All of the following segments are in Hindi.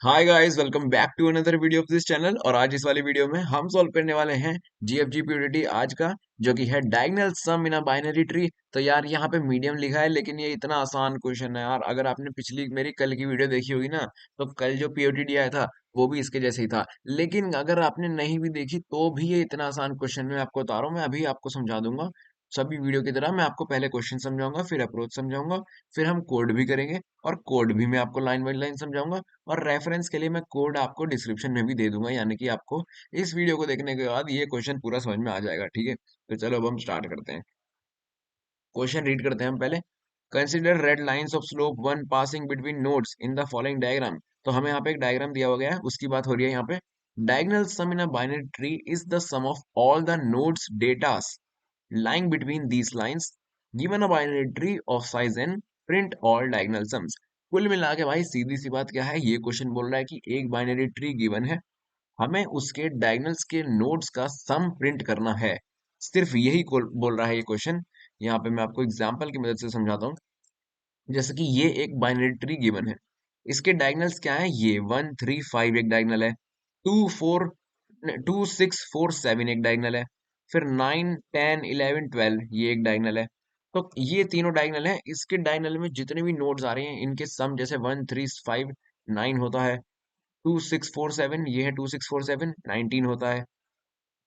Hi guys, welcome back to another video of this channel. और आज इस वाली वीडियो में हम सॉल्व करने वाले हैं जीएफजी प्योरिटी आज का, जो कि है diagonal sum in a binary tree. तो यार यहाँ पे मीडियम लिखा है, लेकिन ये इतना आसान क्वेश्चन है यार। अगर आपने पिछली मेरी कल की वीडियो देखी होगी ना, तो कल जो पीओटी आया था वो भी इसके जैसे ही था। लेकिन अगर आपने नहीं भी देखी तो भी ये इतना आसान क्वेश्चन मैं आपको बता रहा हूँ। मैं अभी आपको समझा दूंगा सभी वीडियो की तरह। मैं आपको पहले क्वेश्चन समझाऊंगा, फिर अप्रोच समझाऊंगा, फिर हम कोड भी करेंगे, और कोड भी मैं आपको लाइन बाय लाइन समझाऊंगा। और रेफरेंस के लिए मैं कोड आपको डिस्क्रिप्शन में भी दे दूंगा, यानी कि आपको इस वीडियो को देखने के बाद ये क्वेश्चन पूरा समझ में आ जाएगा। ठीक है, तो चलो अब हम स्टार्ट करते हैं। क्वेश्चन रीड करते हैं हम पहले। Consider red lines of slope one passing between nodes in the following diagram. तो हमें यहाँ पे एक डायग्राम दिया हुआ गया है, उसकी बात हो रही है यहाँ पे। Diagonal sum in a binary tree is the sum of all the nodes data's lying between these lines given a binary tree of size n print all diagonal sums। कुल मिला के भाई सीधी सी बात क्या है, ये क्वेश्चन बोल रहा है कि एक बाइनरी ट्री गिवन है, हमें उसके डायगोनल्स के नोड्स का सम प्रिंट करना है। सिर्फ यही बोल रहा है ये क्वेश्चन। यहाँ पे मैं आपको एग्जांपल की मदद से समझाता हूँ। जैसे कि ये एक बाइनरी ट्री गिवन है, इसके डायगोनल्स क्या है, ये 1 3 5 एक डायगोनल है, 2 4 2 6 4 7 एक डायगोनल है, फिर 9 10 11 12 ये एक डायगोनल है। तो ये तीनों डायगोनल है। इसके डायगोनल में जितने भी नोड्स आ रहे हैं इनके सम, जैसे 1 3 5 9 होता है, 2 6 4 7 ये है, 2 6 4 7 19 होता है,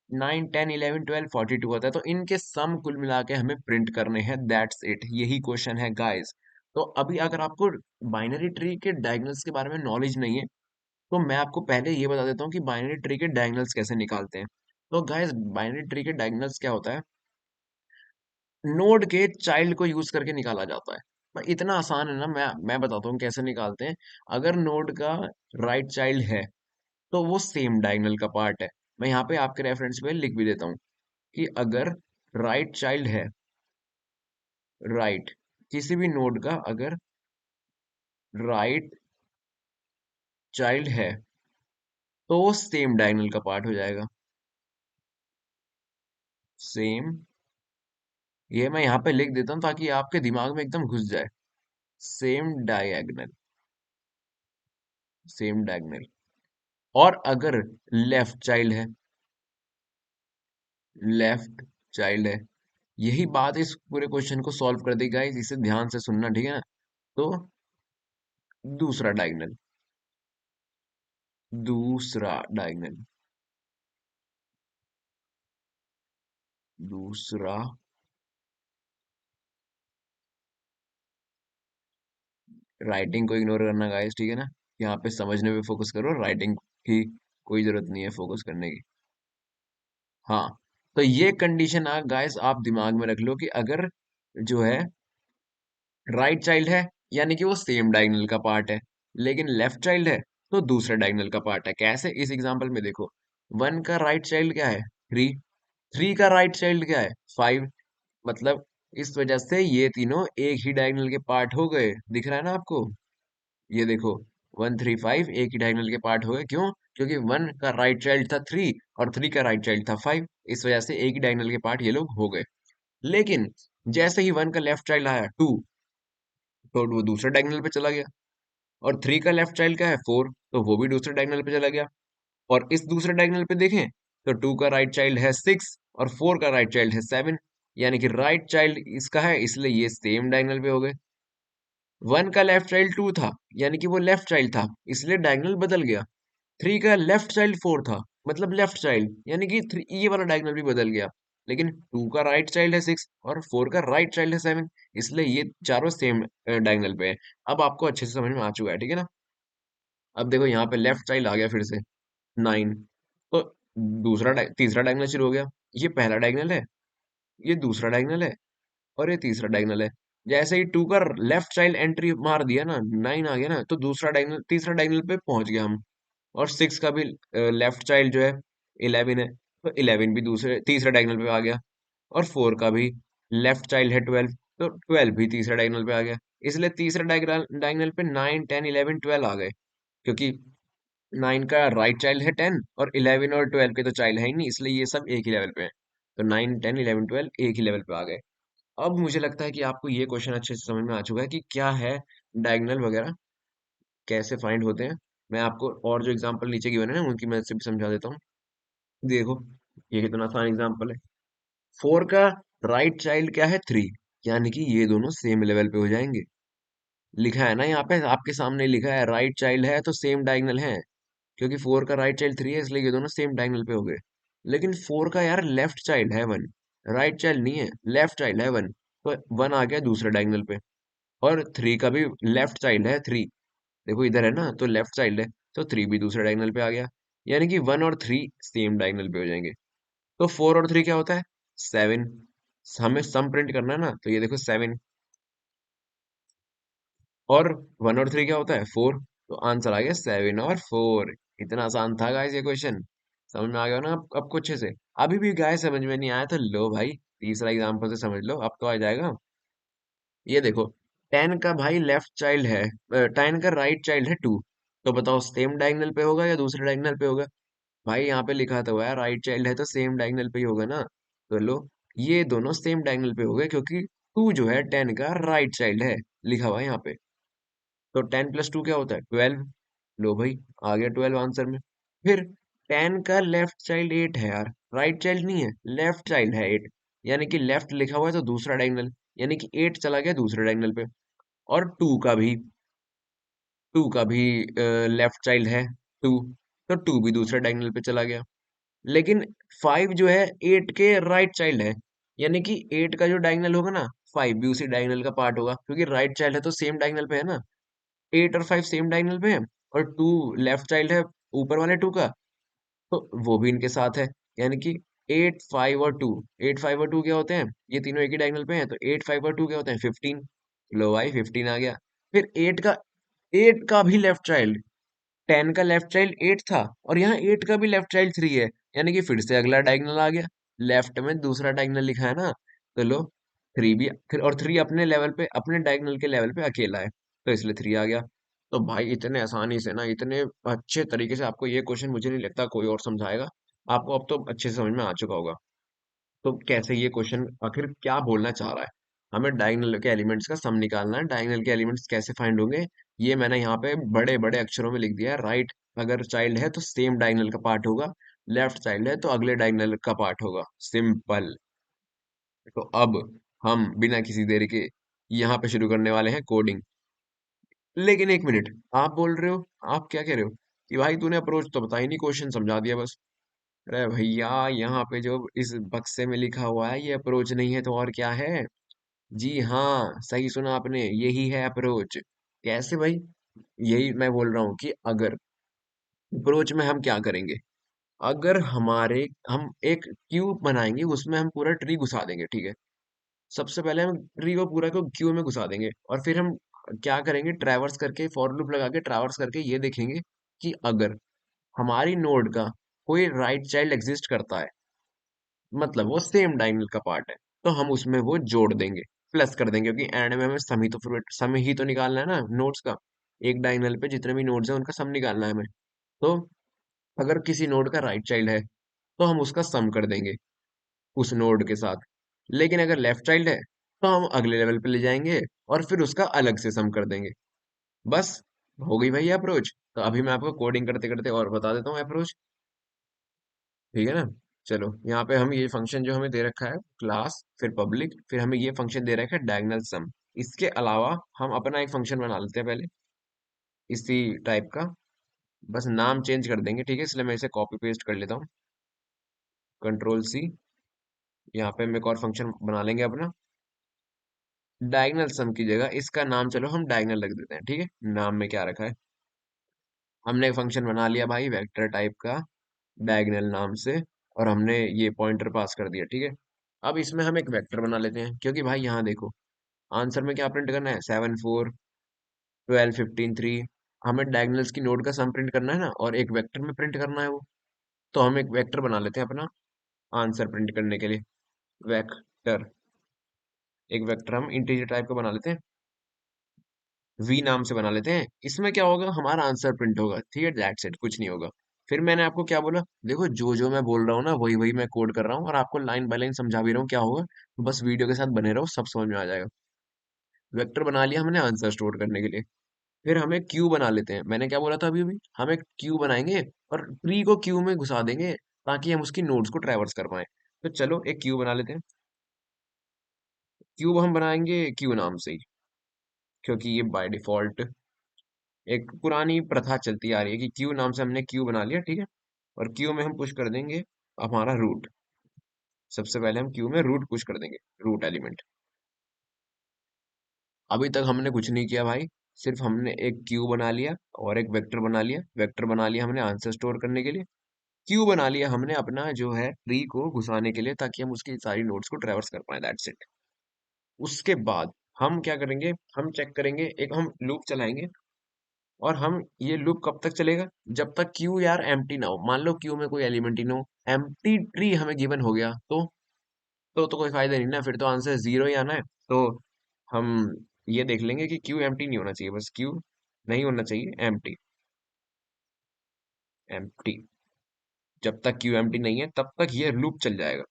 9 10 11 12 42 होता है। तो इनके सम कुल मिला के हमें प्रिंट करने हैं। दैट्स इट, यही क्वेश्चन है गाइस। तो अभी अगर आपको बाइनरी ट्री के डायगोनल्स के बारे में नॉलेज नहीं है, तो मैं आपको पहले ये बता देता हूँ कि बाइनरी ट्री के डायगोनल्स कैसे निकालते हैं। तो गाइस, बाइनरी ट्री के डायगोनल्स क्या होता है, नोड के चाइल्ड को यूज करके निकाला जाता है। पर इतना आसान है ना, मैं बताता हूँ कैसे निकालते हैं। अगर नोड का राइट चाइल्ड है तो वो सेम डायगोनल का पार्ट है। मैं यहाँ पे आपके रेफरेंस पे लिख भी देता हूँ कि अगर राइट चाइल्ड है, राइट किसी भी नोड का अगर राइट चाइल्ड है, तो वो सेम डायगोनल का पार्ट हो जाएगा। सेम, ये मैं यहाँ पे लिख देता हूँ ताकि आपके दिमाग में एकदम घुस जाए। Same diagonal, same diagonal. और अगर लेफ्ट चाइल्ड है, लेफ्ट चाइल्ड है, यही बात इस पूरे क्वेश्चन को सॉल्व कर देगा। इसे ध्यान से सुनना, ठीक है ना। तो दूसरा डायगोनल, दूसरा डायगोनल, दूसरा, राइटिंग को इग्नोर करना गाइस, ठीक है ना। यहाँ पे समझने पे फोकस करो, राइटिंग की कोई जरूरत नहीं है फोकस करने की। हाँ, तो ये कंडीशन गाइस आप दिमाग में रख लो कि अगर जो है राइट चाइल्ड है, यानी कि वो सेम डायगोनल का पार्ट है, लेकिन लेफ्ट चाइल्ड है तो दूसरा डायगोनल का पार्ट है। कैसे, इस एग्जांपल में देखो, 1 का राइट चाइल्ड क्या है, 3, 3 का राइट चाइल्ड क्या है, 5। मतलब इस वजह से ये तीनों एक ही डायगोनल के पार्ट हो गए। दिख रहा है ना आपको, ये देखो, 1 3 5 एक ही डायगोनल के पार्ट हो गए। क्यों? क्योंकि 1 का राइट चाइल्ड था 3 और 3 का राइट चाइल्ड था 5। इस वजह से एक ही डायगोनल के पार्ट ये लोग हो गए। लेकिन जैसे ही 1 का लेफ्ट चाइल्ड आया 2, तो वो दूसरे डायगोनल पे चला गया। और 3 का लेफ्ट चाइल्ड क्या है, 4, तो वो भी दूसरे डायगोनल पे चला गया। और इस दूसरे डायगोनल पे देखें तो 2 का राइट चाइल्ड है 6 और 4 का राइट चाइल्ड है 7, यानी कि राइट चाइल्ड इसका है, इसलिए ये सेम डायगोनल पे हो गए। 1 का लेफ्ट चाइल्ड 2 था, यानी कि वो लेफ्ट चाइल्ड था, इसलिए डायगोनल बदल गया। 3 का लेफ्ट चाइल्ड 4 था, मतलब लेफ्ट चाइल्ड, यानी कि 3 ये वाला डायगोनल भी बदल गया। लेकिन 2 का राइट चाइल्ड है 6 और 4 का राइट चाइल्ड है 7, इसलिए ये चारों सेम डायगोनल पे है। अब आपको अच्छे से समझ में आ चुका है, ठीक है ना। अब देखो यहाँ पे लेफ्ट चाइल्ड आ गया फिर से 9, तो तीसरा डायगोनल शुरू हो गया। ये पहला डायगोनल है, ये दूसरा डायगोनल है, और ये तीसरा डायगोनल है। जैसे ही 2 का लेफ्ट चाइल्ड एंट्री मार दिया ना, 9 आ गया ना, तो दूसरा डायगोनल, तीसरा डायगोनल पे पहुंच गया हम। और 6 का भी लेफ्ट चाइल्ड जो है 11 है, तो 11 भी दूसरे तीसरे डायगोनल पे आ गया। और 4 का भी लेफ्ट चाइल्ड है 12, तो 12 भी तीसरे डायगोनल पे आ गया। इसलिए तीसरे डायगोनल डायगोनल पे 9 10 11 12 आ गए, क्योंकि 9 का राइट चाइल्ड है 10 और 11 और 12 के तो चाइल्ड है ही नहीं, इसलिए ये सब एक ही लेवल पे है। तो 9 10 11 12 एक ही लेवल पे आ गए। अब मुझे लगता है कि आपको ये क्वेश्चन अच्छे से समझ में आ चुका है कि क्या है डायगोनल वगैरह, कैसे फाइंड होते हैं। मैं आपको और जो एग्जांपल नीचे गिवन है ना उनकी मदद से भी समझा देता हूँ। देखो, ये कितना आसान एग्जांपल है। 4 का राइट चाइल्ड क्या है? 3, यानी कि ये दोनों सेम लेवल पे हो जाएंगे। लिखा है ना यहाँ पे, आपके सामने लिखा है राइट चाइल्ड है तो सेम डायगोनल है, क्योंकि 4 का राइट चाइल्ड 3 है, इसलिए ये दोनों सेम डायगोनल पे हो गए। लेकिन 4 का यार लेफ्ट चाइल्ड है 1, राइट चाइल्ड नहीं है, लेफ्ट चाइल्ड है 1, तो 1 आ गया दूसरे डायगोनल पे। और 3 का भी लेफ्ट चाइल्ड है 3, देखो इधर है ना, तो लेफ्ट चाइल्ड है, तो 3 भी दूसरे डायगोनल पे आ गया। यानी कि 1 और 3 सेम डायगोनल पे हो जाएंगे। तो 4 और 3 क्या होता है? 7। हमें सम प्रिंट करना है ना, तो ये देखो 7, और 1 और 3 क्या होता है? 4। तो आंसर आ गया 7 और 4। इतना आसान था गाइस ये क्वेश्चन। समझ में आ गया ना आपको अच्छे से? अभी भी गाइस समझ में नहीं आया तो लो भाई, तीसरा एग्जांपल से समझ लो, अब तो आ जाएगा। ये देखो, 10 का भाई लेफ्ट चाइल्ड है, 10 का राइट चाइल्ड है 2, तो बताओ सेम डायगोनल पे होगा या दूसरे डायगोनल पे होगा? भाई यहाँ पे लिखा तो हुआ है राइट चाइल्ड है तो सेम डायगोनल पे ही होगा ना। तो लो, ये दोनों सेम डायगोनल पे हो गए, क्योंकि 2 जो है 10 का राइट चाइल्ड है, लिखा हुआ है यहाँ पे। तो 10 प्लस 2 क्या होता है? 12। लो भाई, आ गया 12 आंसर में। फिर 10 का लेफ्ट चाइल्ड 8 है यार, राइट चाइल्ड नहीं है, लेफ्ट चाइल्ड है 8, यानी कि लेफ्ट लिखा हुआ है तो दूसरा डायगोनल, यानी कि 8 चला गया दूसरे डायगोनल पे। और 2 का भी लेफ्ट चाइल्ड है 2, तो 2 भी दूसरे डायगोनल पे चला गया। लेकिन 5 जो है 8 के राइट चाइल्ड है, यानी कि 8 का जो डायगोनल होगा ना, 5 भी उसी डायगोनल का पार्ट होगा, क्योंकि राइट चाइल्ड है तो सेम डायगोनल पे है ना। 8 और 5 सेम डायगोनल पे है, और 2 लेफ्ट चाइल्ड है ऊपर वाले 2 का, तो वो भी इनके साथ है। यानी कि 8 5 और 2, 8 5 और 2 क्या होते हैं? ये तीनों एक ही डायगोनल पे हैं, तो 8 5 और 2 क्या होते हैं? 15। लो भाई 15 आ गया। फिर 8 का भी लेफ्ट चाइल्ड, 10 का लेफ्ट चाइल्ड 8 था, और यहाँ 8 का भी लेफ्ट चाइल्ड 3 है, यानी कि फिर से अगला डायगोनल आ गया। लेफ्ट में दूसरा डायगोनल लिखा है ना, तो लो, 3 भी फिर, और 3 अपने लेवल पे, अपने डायगोनल के लेवल पे अकेला है, तो इसलिए 3 आ गया। तो भाई इतने आसानी से ना, इतने अच्छे तरीके से आपको ये क्वेश्चन मुझे नहीं लगता कोई और समझाएगा। आपको अब तो अच्छे से समझ में आ चुका होगा। तो कैसे ये क्वेश्चन आखिर क्या बोलना चाह रहा है? हमें डायगोनल के एलिमेंट्स का सम निकालना है, डायगोनल के एलिमेंट्स कैसे फाइंड होंगे? ये मैंने यहाँ पे बड़े बड़े अक्षरों में लिख दिया है। राइट अगर चाइल्ड है तो सेम डायगोनल का पार्ट होगा, लेफ्ट चाइल्ड है तो अगले डायगोनल का पार्ट होगा। सिंपल। तो अब हम बिना किसी देरी के यहाँ पे शुरू करने वाले हैं कोडिंग। लेकिन एक मिनट, आप बोल रहे हो, आप क्या कह रहे हो कि भाई तूने अप्रोच तो बता ही नहीं, क्वेश्चन समझा दिया बस। अरे भैया, यहाँ पे जो इस बक्से में लिखा हुआ है ये अप्रोच नहीं है तो और क्या है? जी हाँ, सही सुना आपने, यही है अप्रोच। कैसे भाई? यही मैं बोल रहा हूँ कि अगर अप्रोच में हम क्या करेंगे, अगर हमारे हम एक क्यूब बनाएंगे, उसमें हम पूरा ट्री घुसा देंगे, ठीक है? सबसे पहले हम ट्री को पूरा को क्यू में घुसा देंगे, और फिर हम क्या करेंगे, ट्रैवर्स करके, फॉर लूप लगा के ट्रैवर्स करके ये देखेंगे कि अगर हमारी नोड का कोई राइट चाइल्ड एग्जिस्ट करता है, मतलब वो सेम डायगोनल का पार्ट है, तो हम उसमें वो जोड़ देंगे, प्लस कर देंगे, क्योंकि एंड में हमें सम ही तो निकालना है ना नोड्स का। एक डायगोनल पे जितने भी नोड्स हैं उनका सम निकालना है हमें। तो अगर किसी नोड का राइट चाइल्ड है तो हम उसका सम कर देंगे उस नोड के साथ। लेकिन अगर लेफ्ट चाइल्ड है तो हम अगले लेवल पे ले जाएंगे और फिर उसका अलग से सम कर देंगे। बस, हो गई भाई अप्रोच। तो अभी मैं आपको कोडिंग करते करते और बता देता हूँ अप्रोच, ठीक है ना? चलो, यहाँ पे हम ये फंक्शन जो हमें दे रखा है, क्लास फिर पब्लिक, फिर हमें ये फंक्शन दे रखा है डायगोनल सम। इसके अलावा हम अपना एक फंक्शन बना लेते हैं पहले, इसी टाइप का, बस नाम चेंज कर देंगे, ठीक है? इसलिए मैं इसे कॉपी पेस्ट कर लेता हूँ, कंट्रोल सी। यहाँ पे हम एक और फंक्शन बना लेंगे अपना, डायगोनल सम की जगह इसका नाम चलो हम डायगोनल रख देते हैं, ठीक है? नाम में क्या रखा है, हमने एक फंक्शन बना लिया भाई वेक्टर टाइप का, डायगोनल नाम से, और हमने ये पॉइंटर पास कर दिया, ठीक है? अब इसमें हम एक वेक्टर बना लेते हैं, क्योंकि भाई यहाँ देखो, आंसर में क्या प्रिंट करना है? 7 4 12 15 3। हमें डायगोनल्स की नोड का सम प्रिंट करना है ना, और एक वेक्टर में प्रिंट करना है वो। तो हम एक वेक्टर बना लेते हैं अपना आंसर प्रिंट करने के लिए। वेक्टर, एक वेक्टर हम इंटीजर टाइप का बना लेते हैं, वी नाम से बना लेते हैं। इसमें क्या होगा, हमारा आंसर प्रिंट होगा, ठीक है? दैट्स इट, कुछ नहीं होगा। फिर मैंने आपको क्या बोला, देखो जो जो मैं बोल रहा हूँ ना वही वही मैं कोड कर रहा हूँ, और आपको लाइन बाय लाइन समझा भी रहा हूँ क्या होगा। बस वीडियो के साथ बने रहो, सब समझ में आ जाएगा। वेक्टर बना लिया हमने आंसर स्टोर करने के लिए। फिर हमें क्यू बना लेते हैं। मैंने क्या बोला था अभी अभी, हम एक क्यू बनाएंगे और ट्री को क्यू में घुसा देंगे ताकि हम उसकी नोड्स को ट्रैवर्स कर पाए। तो चलो एक क्यू बना लेते हैं। क्यूब हम बनाएंगे क्यू नाम से ही, क्योंकि ये बाय डिफॉल्ट एक पुरानी प्रथा चलती आ रही है कि क्यू नाम से हमने क्यू बना लिया, ठीक है। और क्यू में हम पुश कर देंगे हमारा रूट। सबसे पहले हम क्यू में रूट पुश कर देंगे, रूट एलिमेंट। अभी तक हमने कुछ नहीं किया भाई, सिर्फ हमने एक क्यू बना लिया और एक वेक्टर बना लिया। वेक्टर बना लिया हमने आंसर स्टोर करने के लिए। क्यू बना लिया हमने अपना जो है ट्री को घुसाने के लिए, ताकि हम उसकी सारी नोड्स को ट्रैवर्स कर पाए, दैट्स इट। उसके बाद हम क्या करेंगे, हम चेक करेंगे, एक हम लूप चलाएंगे। और हम ये लूप कब तक चलेगा, जब तक क्यू यार एम्प्टी ना हो। मान लो क्यू में कोई एलिमेंट ही ना हो, एम्प्टी ट्री हमें गिवन हो गया, तो कोई फायदा नहीं ना, फिर तो आंसर जीरो ही आना है। तो हम ये देख लेंगे कि क्यू एम्प्टी नहीं होना चाहिए, बस क्यू नहीं होना चाहिए, एम्प्टी। एम्प्टी, जब तक क्यू एम्प्टी नहीं है तब तक ये लूप चल जाएगा,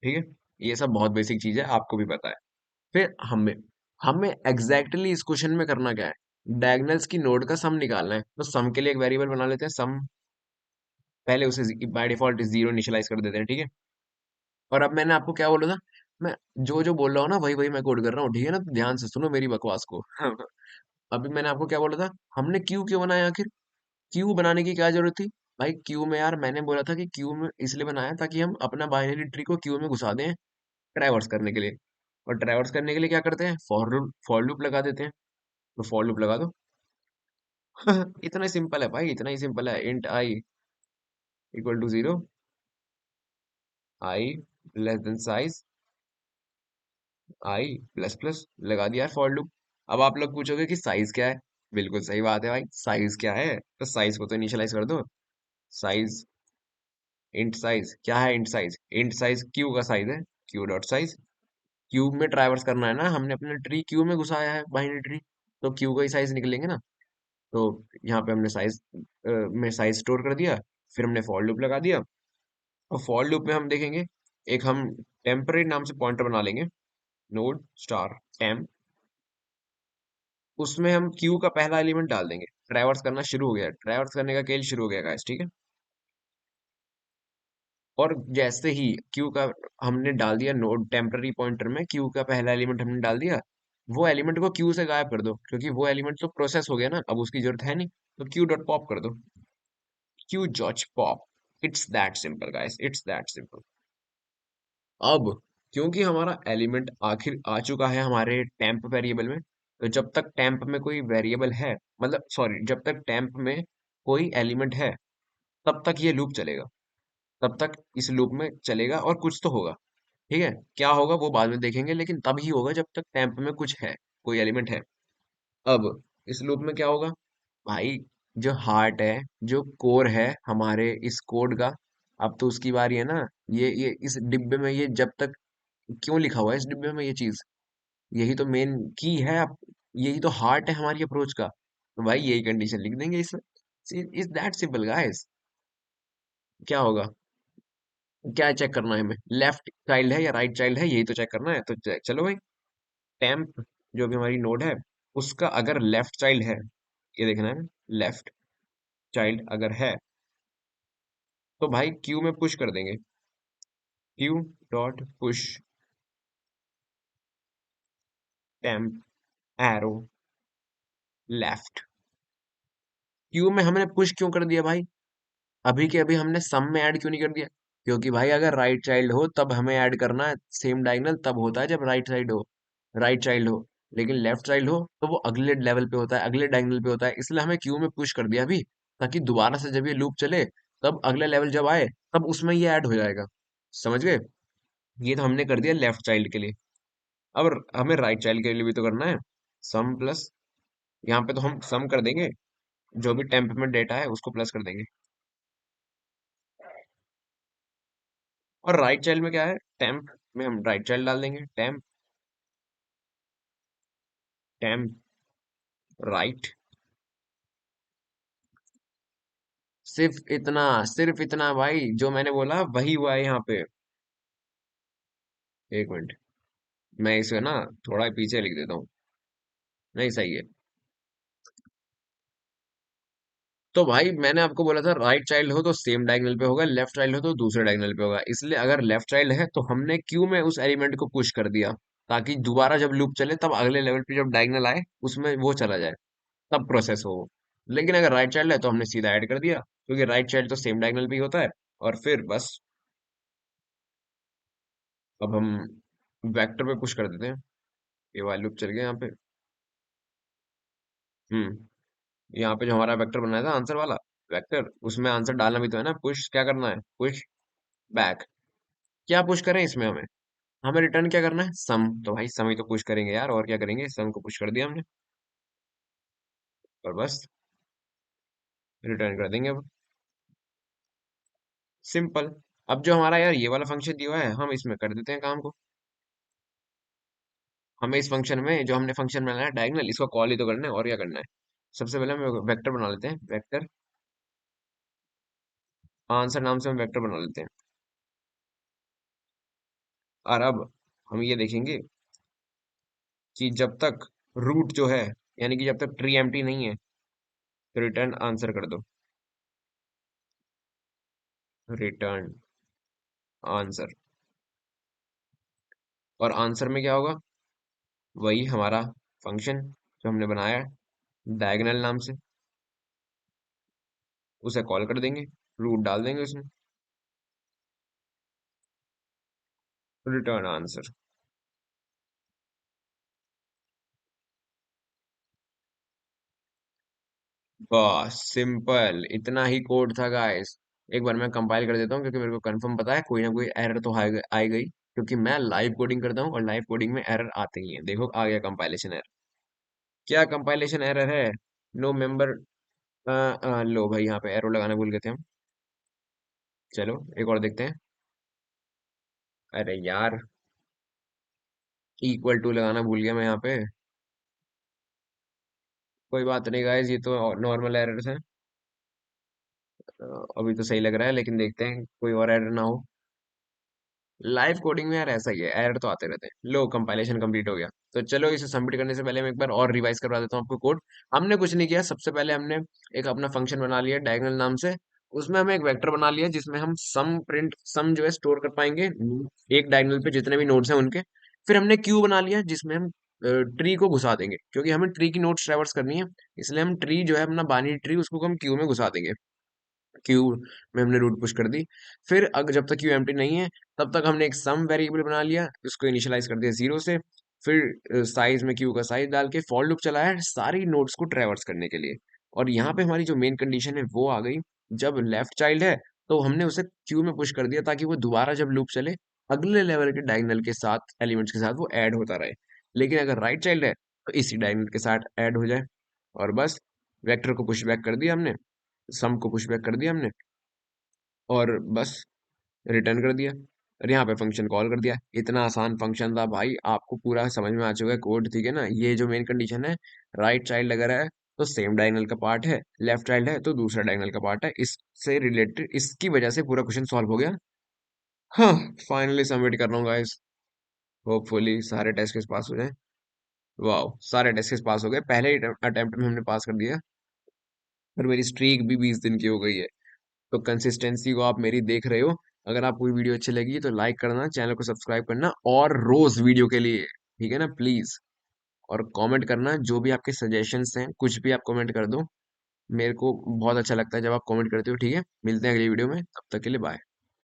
ठीक है। ये सब बहुत बेसिक चीज है, आपको भी पता है। फिर हमें हमें एग्जैक्टली exactly इस क्वेश्चन में करना क्या है, डायगोनल्स की नोड का सम निकालना है। तो सम के लिए एक वेरिएबल बना लेते हैं, सम। पहले उसे बाय डिफॉल्ट जीरो इनिशियलाइज कर देते हैं, ठीक है। और अब मैंने आपको क्या बोला था, मैं जो जो बोल रहा हूँ ना वही वही मैं कोड कर रहा हूँ, ठीक है ना। तो ध्यान से सुनो मेरी बकवास को। अभी मैंने आपको क्या बोला था, हमने क्यू क्यों बनाया आखिर, क्यू बनाने की क्या जरूरत थी। भाई क्यू में यार मैंने बोला था कि क्यू में इसलिए बनाया ताकि हम अपना बाइनरी ट्री को क्यू में घुसा दें ट्रैवर्स करने के लिए। और ट्रैवर्स करने के लिए क्या करते हैं, फॉर लूप लगा देते हैं। तो फॉर लूप लगा दो। इतना ही सिंपल है भाई, इतना ही सिंपल है। Int i equal to zero, i less than size i plus plus, लगा दिया फॉर लूप। अब आप लोग पूछोगे कि साइज क्या है। बिल्कुल सही बात है भाई, साइज क्या है, तो साइज को तो इनिशियलाइज कर दो। साइज, इंट साइज क्या है, इंट साइज क्यू का साइज है, क्यू डॉट साइज। क्यूब में ट्रैवर्स करना है ना, हमने अपने ट्री क्यू में घुसाया है, बाइनरी ट्री। तो क्यू का ही साइज निकलेंगे ना। तो यहाँ पे हमने साइज में साइज स्टोर कर दिया। फिर हमने फॉर लूप लगा दिया। और फॉर लूप में हम देखेंगे, एक हम टेम्परेरी नाम से पॉइंटर बना लेंगे, नोड स्टार टेम्प। उसमें हम क्यू का पहला एलिमेंट डाल देंगे। ट्रैवर्स करना शुरू हो गया, ट्रैवर्स करने का खेल शुरू हो गया गाइस, ठीक है। और जैसे ही क्यू का हमने डाल दिया नोड टेम्पररी पॉइंटर में, क्यू का पहला एलिमेंट हमने डाल दिया, वो एलिमेंट को क्यू से गायब कर दो, क्योंकि वो एलिमेंट तो प्रोसेस हो गया ना, अब उसकी जरूरत है नहीं। तो क्यू डॉट पॉप कर दो, Q dot pop. It's that simple guys, it's that simple. अब क्योंकि हमारा एलिमेंट आखिर आ चुका है हमारे टेम्प वेरिएबल में, तो जब तक टेम्प में कोई वेरिएबल है, मतलब सॉरी, जब तक टेम्प में कोई एलिमेंट है तब तक ये लूप चलेगा। तब तक इस लूप में चलेगा और कुछ तो होगा, ठीक है। क्या होगा वो बाद में देखेंगे, लेकिन तभी होगा जब तक टेम्प में कुछ है, कोई एलिमेंट है। अब इस लूप में क्या होगा भाई, जो हार्ट है, जो कोर है हमारे इस कोड का, अब तो उसकी बारी है ना। ये इस डिब्बे में ये जब तक, क्यों लिखा हुआ है इस डिब्बे में ये चीज, यही तो मेन की है। अब यही तो हार्ट है हमारी अप्रोच का, तो भाई यही कंडीशन लिख देंगे इस। Is that simple guys. क्या होगा, क्या चेक करना है हमें, लेफ्ट चाइल्ड है या राइट चाइल्ड है, यही तो चेक करना है। तो चलो भाई, टेम्प जो भी हमारी नोड है, उसका अगर लेफ्ट चाइल्ड है, ये देखना है, लेफ्ट चाइल्ड अगर है, तो भाई क्यू में पुश कर देंगे, Q dot push temp arrow left. Q में हमने पुश क्यों कर दिया भाई, अभी के अभी हमने सम में ऐड क्यों नहीं कर दिया, क्योंकि भाई अगर राइट चाइल्ड हो तब हमें ऐड करना है, सेम डायगोनल तब होता है जब राइट साइड हो, राइट चाइल्ड हो। लेकिन लेफ्ट चाइल्ड हो तो वो अगले लेवल पे होता है, अगले डायगोनल पे होता है, इसलिए हमें क्यू में पुश कर दिया अभी, ताकि दोबारा से जब ये लूप चले, तब अगले लेवल जब आए तब उसमें ये ऐड हो जाएगा। समझ गए, ये तो हमने कर दिया लेफ्ट चाइल्ड के लिए। अब हमें राइट चाइल्ड के लिए भी तो करना है, सम प्लस, यहाँ पे तो हम सम कर देंगे, जो भी टेम्प में डेटा है उसको प्लस कर देंगे। और राइट चाइल्ड में क्या है, टेम्प में हम राइट चाइल्ड डाल देंगे, टेम्प टेम्प राइट। सिर्फ इतना भाई, जो मैंने बोला वही हुआ है यहाँ पे। एक मिनट, मैं इसे ना थोड़ा पीछे लिख देता हूँ। नहीं, सही है। तो भाई मैंने आपको बोला था राइट चाइल्ड हो तो सेम डायगोनल पे होगा, लेफ्ट चाइल्ड हो तो दूसरे डायगोनल पे होगा। इसलिए अगर लेफ्ट चाइल्ड है तो हमने क्यू में उस एलिमेंट को पुश कर दिया, ताकि दोबारा जब लूप चले तब अगले लेवल पे जब डायगोनल आए उसमें वो चला जाए, तब प्रोसेस हो वो। लेकिन अगर राइट चाइल्ड है तो हमने सीधा ऐड कर दिया, क्योंकि राइट चाइल्ड तो सेम डायगोनल पे ही होता है। और फिर बस अब हम वेक्टर पे पुश कर देते हैं। ये वाला लूप चल गया यहाँ पे। हम्म। यहाँ पे जो हमारा वेक्टर बनाया था आंसर वाला वेक्टर, उसमें आंसर डालना भी तो है ना। पुश क्या करना है? Push back. क्या पुश करें इसमें? हमें हमें रिटर्न क्या करना है? सम। तो भाई सम ही तो पुश करेंगे यार, और क्या करेंगे? सम को पुश कर दिया हमने, और बस रिटर्न कर देंगे अब। सिंपल। अब जो हमारा यार ये वाला फंक्शन दिया हुआ है, हम इसमें कर देते हैं काम को। हमें इस फंक्शन में जो हमने फंक्शन बनाया है डायगोनल, इसको कॉल ही तो करना है, और क्या करना है? सबसे पहले हम वेक्टर बना लेते हैं। वेक्टर आंसर नाम से हम वेक्टर बना लेते हैं। और अब हम ये देखेंगे कि जब तक रूट जो है, यानी कि जब तक ट्री एम्प्टी नहीं है, तो रिटर्न आंसर कर दो। Return answer. और आंसर में क्या होगा? वही हमारा फंक्शन जो हमने बनाया है डायगोनल नाम से, उसे कॉल कर देंगे, रूट डाल देंगे उसमें, रिटर्न आंसर। बस सिंपल इतना ही कोड था गाइस। एक बार मैं कंपाइल कर देता हूँ, क्योंकि मेरे को कंफर्म पता है कोई ना कोई एरर तो आई गई, क्योंकि मैं लाइव कोडिंग करता हूँ और लाइव कोडिंग में एरर आते ही हैं। देखो आ गया कंपाइलेशन एरर। क्या कंपाइलेशन एरर है? No member. लो भाई, यहाँ पे एरो लगाना भूल गए थे हम। चलो एक और देखते हैं। अरे यार, इक्वल टू लगाना भूल गया मैं यहाँ पे। कोई बात नहीं गाइस, ये तो नॉर्मल एरर्स हैं। अभी तो सही लग रहा है, लेकिन देखते हैं कोई और एरर ना हो। लाइव कोडिंग में यार ऐसा ही है, एरर तो आते रहते हैं। लो कंपाइलेशन कंप्लीट हो गया। तो चलो इसे सबमिट करने से पहले मैं एक बार और रिवाइज करवा देता हूँ आपको कोड। हमने कुछ नहीं किया, सबसे पहले हमने एक अपना फंक्शन बना लिया डायगोनल नाम से। उसमें हमें एक वेक्टर बना लिया जिसमें हम सम प्रिंट सम जो है स्टोर कर पाएंगे एक डायगोनल पे जितने भी नोड्स हैं उनके। फिर हमने क्यू बना लिया जिसमें हम ट्री को घुसा देंगे, क्योंकि हमें ट्री की नोड्स ट्रेवर्स करनी है। इसलिए हम ट्री जो है अपना बाइनरी ट्री, उसको हम क्यू में घुसा देंगे। क्यू में हमने रूट पुश कर दी। फिर अगर जब तक क्यू एम्प्टी नहीं है, तब तक हमने एक सम वेरिएबल बना लिया, उसको इनिशियलाइज कर दिया 0 से। फिर साइज में क्यू का साइज डाल के फॉर लूप चलाया सारी नोड्स को ट्रैवर्स करने के लिए। और यहाँ पे हमारी जो मेन कंडीशन है वो आ गई। जब लेफ्ट चाइल्ड है तो हमने उसे क्यू में पुश कर दिया, ताकि वो दोबारा जब लूप चले अगले लेवल के डायगोनल के साथ, एलिमेंट्स के साथ वो ऐड होता रहे। लेकिन अगर राइट चाइल्ड है तो इसी डायगोनल के साथ ऐड हो जाए। और बस वेक्टर को पुश बैक कर दिया हमने, सम को पुश बैक कर दिया हमने, और बस रिटर्न कर दिया। और यहाँ पे फंक्शन कॉल कर दिया। इतना आसान फंक्शन था भाई, आपको पूरा समझ में आ चुका है कोड, ठीक है ना? ये जो मेन कंडीशन है, राइट चाइल्ड अगर है तो सेम डायगोनल का पार्ट है, लेफ्ट चाइल्ड है तो दूसरा डायगोनल का पार्ट है, इससे रिलेटेड इसकी वजह से पूरा क्वेश्चन सॉल्व हो गया। हाँ, फाइनली सबमिट कर रहा हूँ गाइस। होपफुली सारे टेस्ट केस पास हो जाए। वाह, सारे टेस्ट केस पास हो गए, पहले ही अटेम्प्ट में हमने पास कर दिया। और मेरी स्ट्रीक भी 20 दिन की हो गई है। तो कंसिस्टेंसी को आप मेरी देख रहे हो। अगर आपको ये वीडियो अच्छी लगी तो लाइक करना, चैनल को सब्सक्राइब करना, और रोज वीडियो के लिए, ठीक है ना, प्लीज। और कमेंट करना, जो भी आपके सजेशंस हैं कुछ भी आप कमेंट कर दो। मेरे को बहुत अच्छा लगता है जब आप कमेंट करते हो, ठीक है? मिलते हैं अगली वीडियो में, तब तक के लिए बाय।